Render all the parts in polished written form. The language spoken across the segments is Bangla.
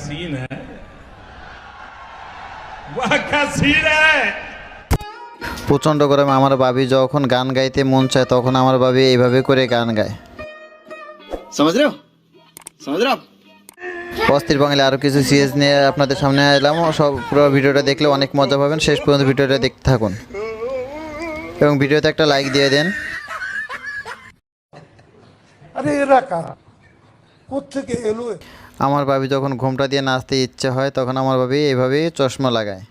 सीन है वह क्या सीन है। প্রচণ্ড গরমে আমার ভাবি যখন গান গাইতে মন চায় তখন আমার ভাবি এইভাবে করে গান গায়। समझ रहे हो समझ रहे हो आप? অস্থির বাঙালি আরও কিছু সিরিজ নিয়ে আপনাদের সামনে এলাম। সব পুরো ভিডিওটা দেখলে অনেক মজা পাবেন। শেষ পর্যন্ত ভিডিওটা দেখতে থাকুন এবং ভিডিওতে একটা লাইক দিয়ে দেন। আরে এরা কারা কোত্থেকে এলো? আমার ভাবি যখন ঘোমটা দিয়ে নাচতে ইচ্ছে হয় তখন আমার ভাবি এইভাবেই চশমা লাগায়।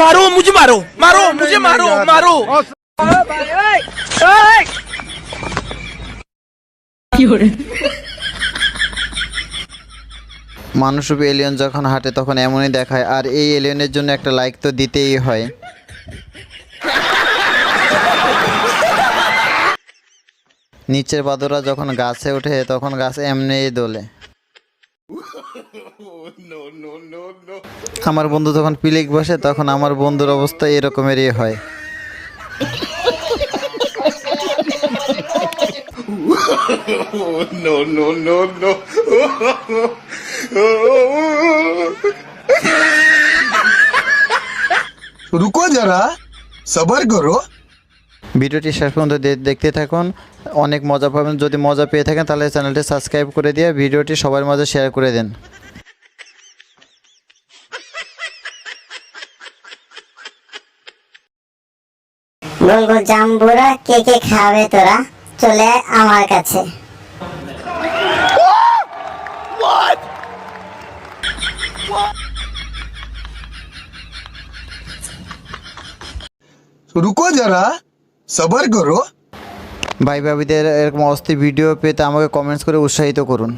मारो मुझे मारो मारो मुझे मारो मारो মানুষরূপী এলিয়ন যখন হাঁটে তখন এমনই দেখায়, আর এই এলিয়নের জন্য একটা লাইক তো দিতেই হয়। নিচের বাদুড়া যখন গাছে ওঠে তখন গাছ এমনিই দোলে। আমার বন্ধু যখন পিলিক বসে তখন আমার বন্ধুর অবস্থা এরকমেরই হয়। रुको जरा सबर करो। ভিডিওটি শেষ পর্যন্ত দেখতে থাকুন, অনেক মজা পাবেন। যদি মজা পেয়ে থাকেন তাহলে চ্যানেলটি সাবস্ক্রাইব করে দিয়ে ভিডিওটি সবার মাঝে শেয়ার করে দেন। বলবো জাম্বুরা কে কে খাবে তোরা চলে আয় আমার কাছে। रुको जरा सबर करो। ভাই ভাবিদের এরকম অস্থির ভিডিও পেতে আমাকে কমেন্টস করে উৎসাহিত করুন।